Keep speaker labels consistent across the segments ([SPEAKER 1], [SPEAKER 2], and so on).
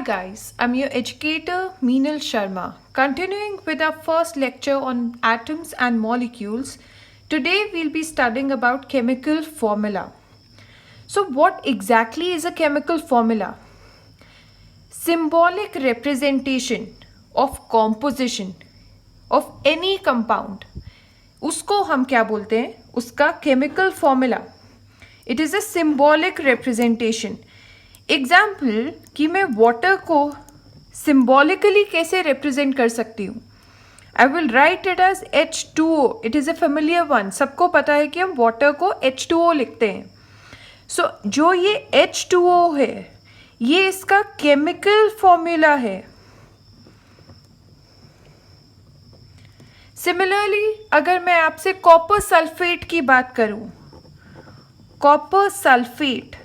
[SPEAKER 1] guys, I'm your educator Meenal Sharma. Continuing with our first lecture on atoms and molecules, today we'll be studying about chemical formula. So what exactly is a chemical formula? Symbolic representation of composition of any compound. उसको हम क्या बोलते हैं? उसका chemical formula. It is a symbolic representation. Example कि मैं water को symbolically कैसे रिप्रेजेंट कर सकती हूँ. I will write it as H2O. It is a familiar one. सबको पता है कि हम वाटर को H2O लिखते हैं. सो जो ये H2O है ये इसका केमिकल फॉर्मूला है. सिमिलरली अगर मैं आपसे कॉपर सल्फेट की बात करूँ, कॉपर सल्फेट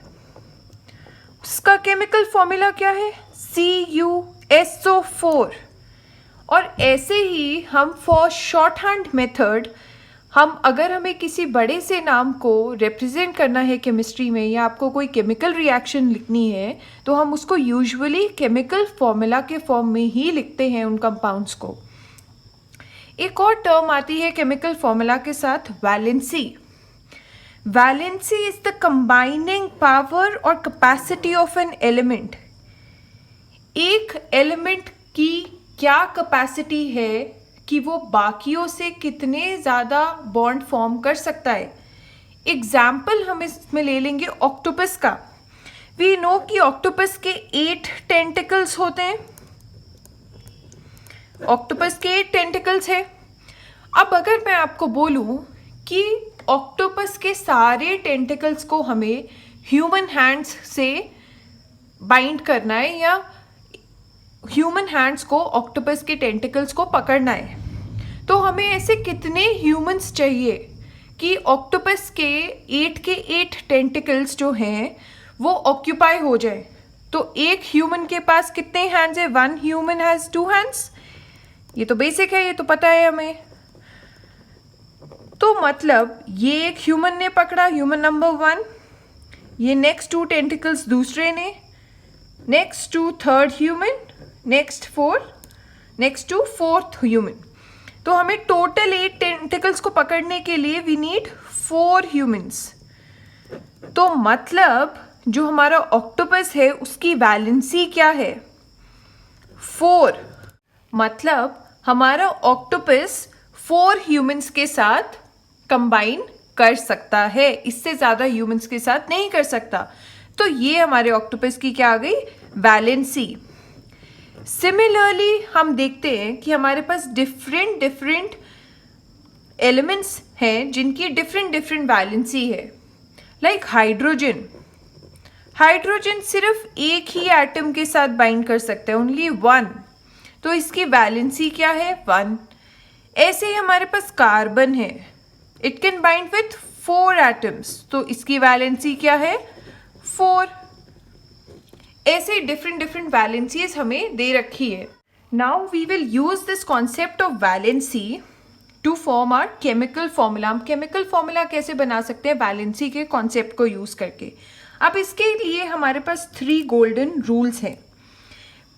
[SPEAKER 1] उसका केमिकल फॉर्मूला क्या है? CuSO4. और ऐसे ही हम फॉर शॉर्ट हैंड मेथड अगर हमें किसी बड़े से नाम को रिप्रेजेंट करना है केमिस्ट्री में या आपको कोई केमिकल रिएक्शन लिखनी है तो हम उसको यूजुअली केमिकल फॉर्मूला के फॉर्म में ही लिखते हैं उन कंपाउंड्स को. एक और टर्म आती है केमिकल फॉर्मूला के साथ, valency. Valency is the combining power or capacity of an element. एक एलिमेंट की क्या कैपेसिटी है कि वो बाकियों से कितने ज़्यादा बॉन्ड फॉर्म कर सकता है. एग्जाम्पल हम इसमें ले लेंगे ऑक्टोपस का. वी नो कि ऑक्टोपस के 8 टेंटिकल्स होते हैं. ऑक्टोपस के 8 टेंटिकल्स है. अब अगर मैं आपको बोलूं कि ऑक्टोपस के सारे टेंटिकल्स को हमें ह्यूमन हैंड्स से बाइंड करना है या ह्यूमन हैंड्स को ऑक्टोपस के टेंटिकल्स को पकड़ना है, तो हमें ऐसे कितने ह्यूमंस चाहिए कि ऑक्टोपस के 8 के 8 टेंटिकल्स जो हैं वो ऑक्यूपाई हो जाए. तो एक ह्यूमन के पास कितने हैंड्स है? 1 ह्यूमन हैज़ 2 हैंड्स. ये तो बेसिक है, ये तो पता है हमें. तो मतलब ये एक ह्यूमन ने पकड़ा, ह्यूमन नंबर 1. ये नेक्स्ट 2 टेंटिकल्स दूसरे ने, next to third human, next to fourth human. तो हमें टोटल 8 टेंटिकल्स को पकड़ने के लिए वी नीड 4 ह्यूमंस. तो मतलब जो हमारा ऑक्टोपस है उसकी वैलेंसी क्या है? 4. मतलब हमारा ऑक्टोपस 4 ह्यूमंस के साथ कंबाइन कर सकता है, इससे ज़्यादा ह्यूमंस के साथ नहीं कर सकता. तो ये हमारे ऑक्टोपस की क्या आ गई? वैलेंसी. सिमिलरली हम देखते हैं कि हमारे पास डिफरेंट एलिमेंट्स हैं जिनकी डिफरेंट वैलेंसी है. Like hydrogen. हाइड्रोजन सिर्फ एक ही एटम के साथ बाइंड कर सकता है, ओनली 1. तो इसकी वैलेंसी क्या है? 1. ऐसे ही हमारे पास कार्बन है. It can bind with 4 atoms. तो इसकी वैलेंसी क्या है? 4. ऐसे डिफरेंट वैलेंसीज हमें दे रखी है. Now we will use this concept of valency to form our chemical formula. हम केमिकल फॉर्मूला कैसे बना सकते हैं? वैलेंसी के कॉन्सेप्ट को यूज करके. अब इसके लिए हमारे पास 3 गोल्डन रूल्स हैं.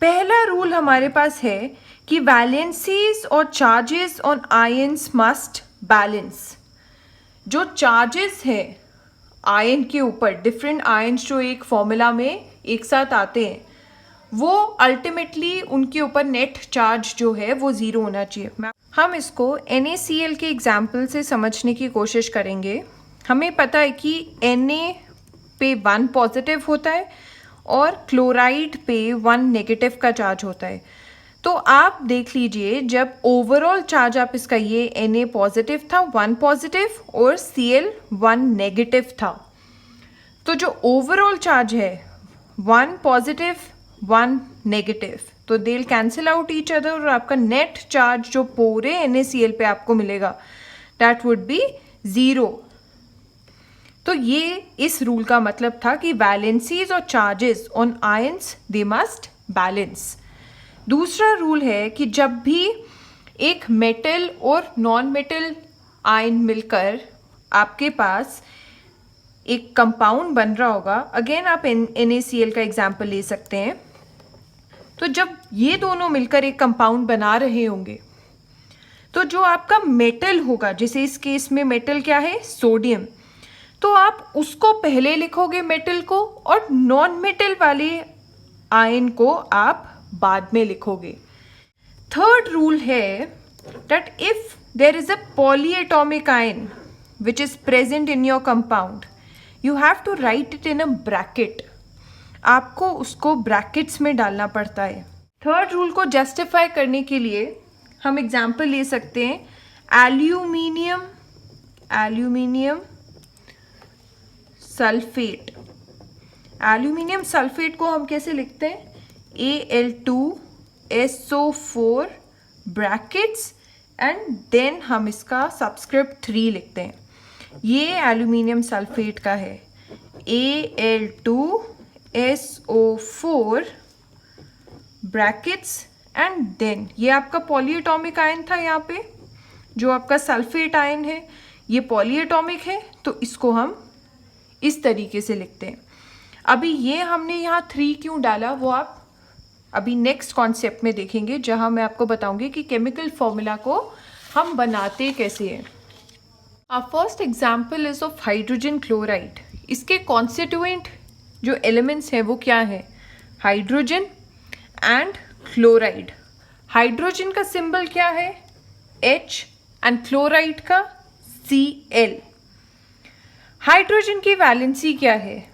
[SPEAKER 1] पहला रूल हमारे पास है कि वैलेंसीज और charges on ions must balance. जो चार्जेस है आयन के ऊपर, डिफरेंट आयन्स जो एक फॉर्मूला में एक साथ आते हैं, वो अल्टीमेटली उनके ऊपर नेट चार्ज जो है वो 0 होना चाहिए. हम इसको NaCl के एग्जाम्पल से समझने की कोशिश करेंगे. हमें पता है कि Na पे 1 पॉजिटिव होता है और क्लोराइड पे 1 नेगेटिव का चार्ज होता है. तो आप देख लीजिए, जब ओवरऑल चार्ज आप इसका ये Na पॉजिटिव था, 1 पॉजिटिव, और Cl 1 नेगेटिव था. तो जो ओवरऑल चार्ज है 1 पॉजिटिव 1 नेगेटिव, तो they will cancel out each other और आपका नेट चार्ज जो पूरे NaCl पे आपको मिलेगा दैट वुड बी 0. तो ये इस रूल का मतलब था कि वैलेंसीज और charges on ions they must balance. दूसरा रूल है कि जब भी एक मेटल और नॉन मेटल आयन मिलकर आपके पास एक कंपाउंड बन रहा होगा, अगेन आप NaCl का एग्जाम्पल ले सकते हैं, तो जब ये दोनों मिलकर एक कंपाउंड बना रहे होंगे तो जो आपका मेटल होगा, जैसे इस केस में मेटल क्या है, सोडियम, तो आप उसको पहले लिखोगे मेटल को, और नॉन मेटल वाले आयन को आप बाद में लिखोगे। थर्ड रूल है that if there is a polyatomic ion which is present in your compound, you have to write it in a bracket. आपको उसको ब्रैकेट्स में डालना पड़ता है। थर्ड रूल को जस्टिफाई करने के लिए हम एग्जाम्पल ले सकते हैं एल्यूमिनियम सल्फेट। एल्यूमिनियम सल्फेट को हम कैसे लिखते हैं, Al2SO4 ब्रैकेट्स एंड देन हम इसका सबस्क्रिप्ट 3 लिखते हैं। ये एल्यूमिनियम सल्फेट का है, Al2SO4 ब्रैकेट्स एंड देन ये आपका पॉलीएटॉमिक आयन था। यहाँ पे जो आपका सल्फेट आयन है ये पॉलीएटॉमिक है, तो इसको हम इस तरीके से लिखते हैं। अभी ये हमने यहाँ 3 क्यों डाला वो आप अभी नेक्स्ट कॉन्सेप्ट में देखेंगे, जहाँ मैं आपको बताऊंगी कि केमिकल फॉर्मूला को हम बनाते कैसे हैं। Our first example is of hydrogen chloride. इसके कॉन्स्टिट्यूएंट जो एलिमेंट्स हैं वो क्या है, हाइड्रोजन एंड क्लोराइड। हाइड्रोजन का सिंबल क्या है, H, एंड क्लोराइड का Cl। हाइड्रोजन की वैलेंसी क्या है,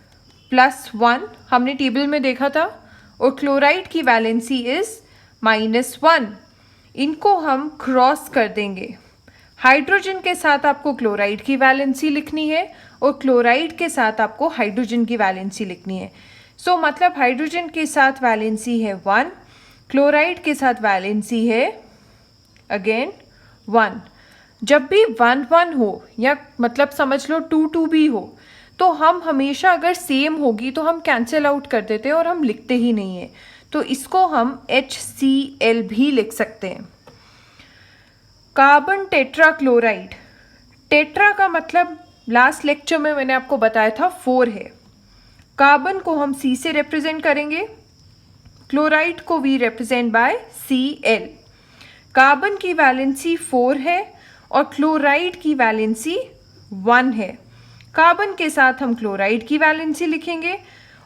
[SPEAKER 1] +1, हमने टेबल में देखा था, और क्लोराइड की वैलेंसी इज -1। इनको हम क्रॉस कर देंगे। हाइड्रोजन के साथ आपको क्लोराइड की वैलेंसी लिखनी है और क्लोराइड के साथ आपको हाइड्रोजन की वैलेंसी लिखनी है। सो मतलब हाइड्रोजन के साथ वैलेंसी है 1, क्लोराइड के साथ वैलेंसी है अगेन 1। जब भी 1-1 हो या मतलब समझ लो 2-2 भी हो, तो हम हमेशा अगर सेम होगी तो हम कैंसिल आउट कर देते हैं और हम लिखते ही नहीं है। तो इसको हम HCl भी लिख सकते हैं। कार्बन टेट्रा क्लोराइड, टेट्रा का मतलब लास्ट लेक्चर में मैंने आपको बताया था 4 है। कार्बन को हम C से रिप्रेजेंट करेंगे, क्लोराइड को we represent by Cl। Carbon की वैलेंसी 4 है और क्लोराइड की वैलेंसी 1 है। कार्बन के साथ हम क्लोराइड की वैलेंसी लिखेंगे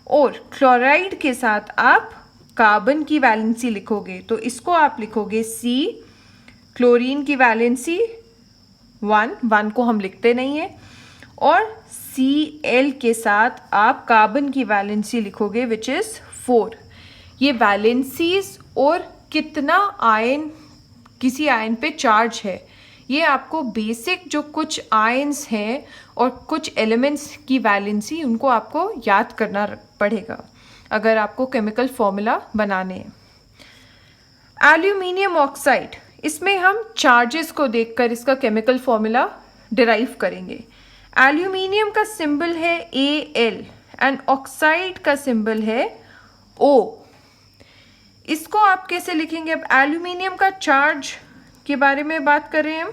[SPEAKER 1] और क्लोराइड के साथ आप कार्बन की वैलेंसी लिखोगे, तो इसको आप लिखोगे C। क्लोरीन की वैलेंसी 1 को हम लिखते नहीं हैं, और Cl के साथ आप कार्बन की वैलेंसी लिखोगे विच इज़ 4। ये वैलेंसीज और कितना आयन किसी आयन पे चार्ज है, ये आपको बेसिक जो कुछ आयन्स हैं और कुछ एलिमेंट्स की वैलेंसी उनको आपको याद करना पड़ेगा अगर आपको केमिकल फॉर्मूला बनाने हैं। एल्यूमिनियम ऑक्साइड, इसमें हम चार्जेस को देखकर इसका केमिकल फॉर्मूला डिराइव करेंगे। एल्यूमिनियम का सिंबल है Al एंड ऑक्साइड का सिंबल है O। इसको आप कैसे लिखेंगे, अब एल्यूमिनियम का चार्ज के बारे में बात कर रहे हैं हम,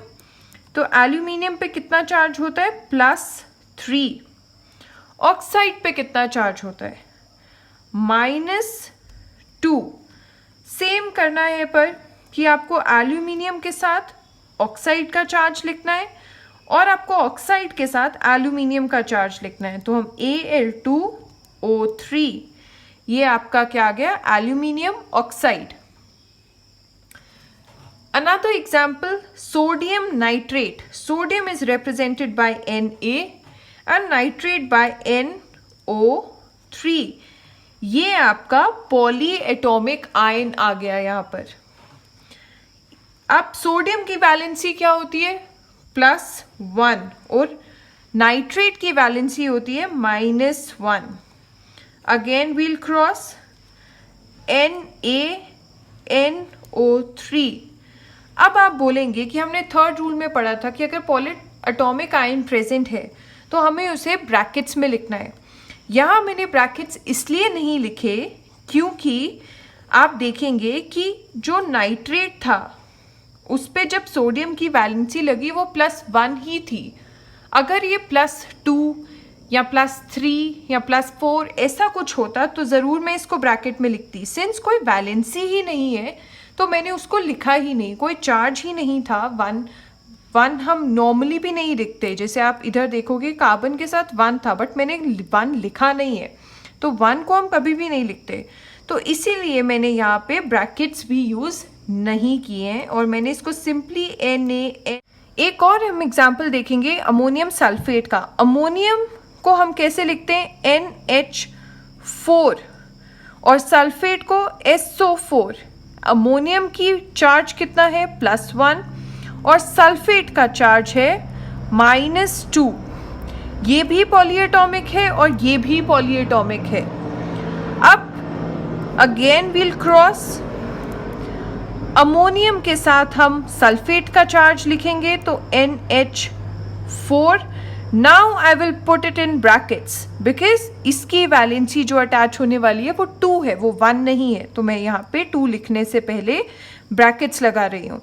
[SPEAKER 1] तो एल्यूमिनियम पे कितना चार्ज होता है, +3। ऑक्साइड पे कितना चार्ज होता है, -2। सेम करना है पर कि आपको एल्यूमिनियम के साथ ऑक्साइड का चार्ज लिखना है और आपको ऑक्साइड के साथ एल्यूमिनियम का चार्ज लिखना है। तो हम Al2O3, ये आपका क्या आ गया, aluminium oxide. Another example, sodium nitrate. Sodium is represented by Na and nitrate by NO3. ये आपका पॉलीएटॉमिक आयन आ गया यहाँ पर। अब सोडियम की वैलेंसी क्या होती है, +1, और नाइट्रेट की वैलेंसी होती है -1। Again we'll cross NaNO3। अब आप बोलेंगे कि हमने थर्ड रूल में पढ़ा था कि अगर पॉलीएटॉमिक आयन प्रेजेंट है तो हमें उसे ब्रैकेट्स में लिखना है। यहाँ मैंने ब्रैकेट्स इसलिए नहीं लिखे क्योंकि आप देखेंगे कि जो नाइट्रेट था उस पर जब सोडियम की वैलेंसी लगी वो +1 ही थी। अगर ये +2 या +3 या +4 ऐसा कुछ होता तो ज़रूर मैं इसको ब्रैकेट में लिखती। सिंस कोई वैलेंसी ही नहीं है तो मैंने उसको लिखा ही नहीं, कोई चार्ज ही नहीं था। वन हम नॉर्मली भी नहीं लिखते, जैसे आप इधर देखोगे कार्बन के साथ 1 था बट मैंने 1 लिखा नहीं है, तो 1 को हम कभी भी नहीं लिखते। तो इसीलिए मैंने यहाँ पे ब्रैकेट्स भी यूज़ नहीं किए हैं और मैंने इसको सिंपली Na। एक और हम एग्जाम्पल देखेंगे अमोनियम सल्फेट का। अमोनियम को हम कैसे लिखते हैं, NH4 और सल्फेट को SO4। अमोनियम की चार्ज कितना है, +1 और सल्फेट का चार्ज है -2। ये भी पॉलीएटॉमिक है और ये भी पॉलीएटॉमिक है। अब अगेन वील क्रॉस, अमोनियम के साथ हम सल्फेट का चार्ज लिखेंगे तो NH4। Now I will put it in brackets because इसकी वैलेंसी जो अटैच होने वाली है वो 2 है, वो 1 नहीं है, तो मैं यहाँ पे 2 लिखने से पहले ब्रैकेट्स लगा रही हूँ।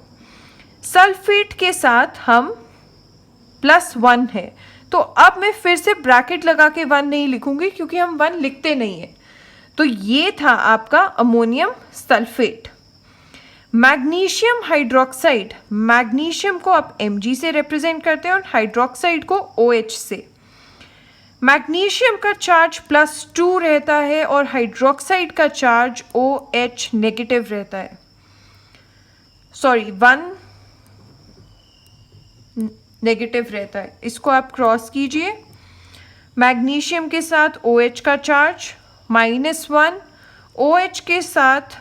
[SPEAKER 1] सल्फेट के साथ हम +1 है, तो अब मैं फिर से ब्रैकेट लगा के 1 नहीं लिखूंगी क्योंकि हम 1 लिखते नहीं है। तो ये था आपका ammonium sulphate. Magnesium hydroxide, magnesium को आप Mg से रिप्रेजेंट करते हैं और हाइड्रोक्साइड को OH से। मैग्नीशियम का चार्ज +2 रहता है और हाइड्रोक्साइड का चार्ज OH नेगेटिव रहता है, सॉरी 1 नेगेटिव रहता है। इसको आप क्रॉस कीजिए, मैग्नीशियम के साथ OH का चार्ज -1, OH के साथ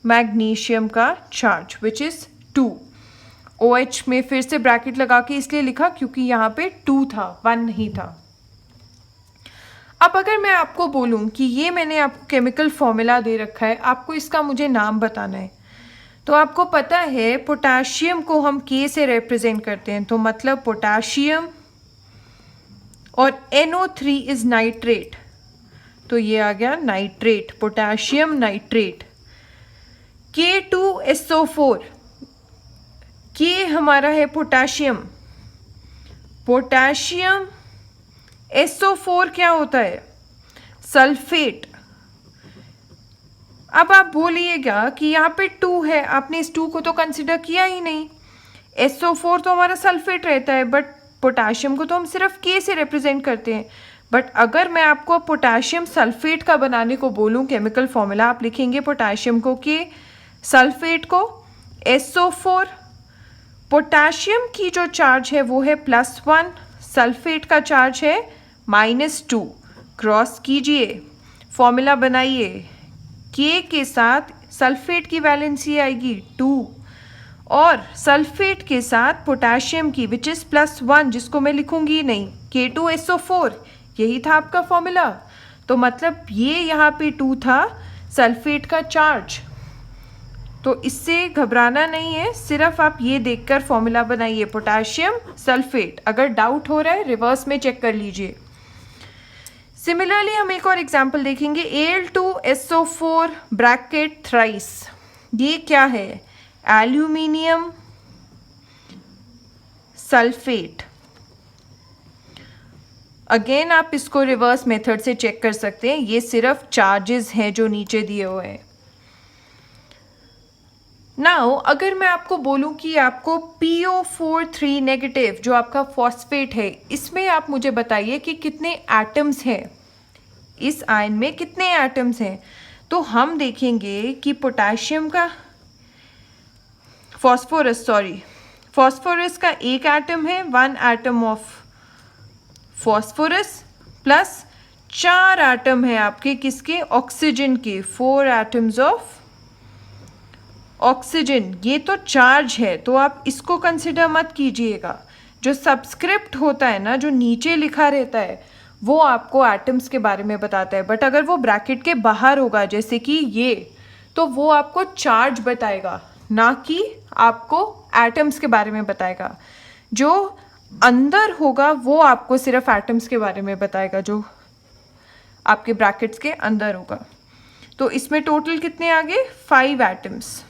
[SPEAKER 1] मैग्नीशियम का चार्ज विच इज़ 2। OH में फिर से ब्रैकेट लगा के इसलिए लिखा क्योंकि यहाँ पे 2 था, 1 नहीं था। अब अगर मैं आपको बोलूँ कि ये मैंने आपको केमिकल फॉर्मूला दे रखा है, आपको इसका मुझे नाम बताना है, तो आपको पता है पोटाशियम को हम K से रिप्रेजेंट करते हैं, तो मतलब पोटाशियम और NO3 इज़ नाइट्रेट, तो ये आ गया nitrate, potassium nitrate. K2SO4, K हमारा है पोटाशियम, पोटाशियम SO4 क्या होता है, सल्फेट। अब आप बोलिएगा कि यहाँ पे 2 है, आपने इस 2 को तो कंसिडर किया ही नहीं। SO4 तो हमारा सल्फेट रहता है बट पोटाशियम को तो हम सिर्फ K से रिप्रेजेंट करते हैं। बट अगर मैं आपको पोटाशियम सल्फेट का बनाने को बोलूँ केमिकल फॉर्मूला, आप लिखेंगे पोटाशियम को K, सल्फेट को SO4। पोटाशियम की जो चार्ज है वो है +1, सल्फेट का चार्ज है -2। क्रॉस कीजिए, फॉर्मूला बनाइए, K के साथ सल्फेट की वैलेंसी आएगी 2 और सल्फेट के साथ पोटाशियम की विच इज़ +1 जिसको मैं लिखूंगी नहीं, K2SO4, यही था आपका फॉर्मूला। तो मतलब ये यहाँ पे 2 था सल्फेट का चार्ज, तो इससे घबराना नहीं है, सिर्फ आप ये देखकर फॉर्मूला बनाइए पोटाशियम सल्फेट। अगर डाउट हो रहा है रिवर्स में चेक कर लीजिए। सिमिलरली हम एक और एग्जांपल देखेंगे, Al2SO4 ब्रैकेट थ्राइस। ये क्या है, एल्यूमिनियम सल्फेट। अगेन आप इसको रिवर्स मेथड से चेक कर सकते हैं, ये सिर्फ चार्जेस हैं जो नीचे दिए हुए हैं। नाउ अगर मैं आपको बोलूं कि आपको PO43 नेगेटिव जो आपका फॉस्फेट है, इसमें आप मुझे बताइए कि कितने एटम्स हैं, इस आयन में कितने एटम्स हैं। तो हम देखेंगे कि पोटाशियम का फॉस्फोरस का एक एटम है, 1 atom of phosphorus plus 4 atom है आपके किसके, ऑक्सीजन के, 4 एटम्स ऑफ ऑक्सीजन। ये तो चार्ज है तो आप इसको कंसिडर मत कीजिएगा। जो सब्सक्रिप्ट होता है ना, जो नीचे लिखा रहता है, वो आपको एटम्स के बारे में बताता है। बट अगर वो ब्रैकेट के बाहर होगा जैसे कि ये, तो वो आपको चार्ज बताएगा, ना कि आपको एटम्स के बारे में बताएगा। जो अंदर होगा वो आपको सिर्फ एटम्स के बारे में बताएगा, जो आपके ब्रैकेट्स के अंदर होगा। तो इसमें टोटल कितने आ गए, 5 एटम्स।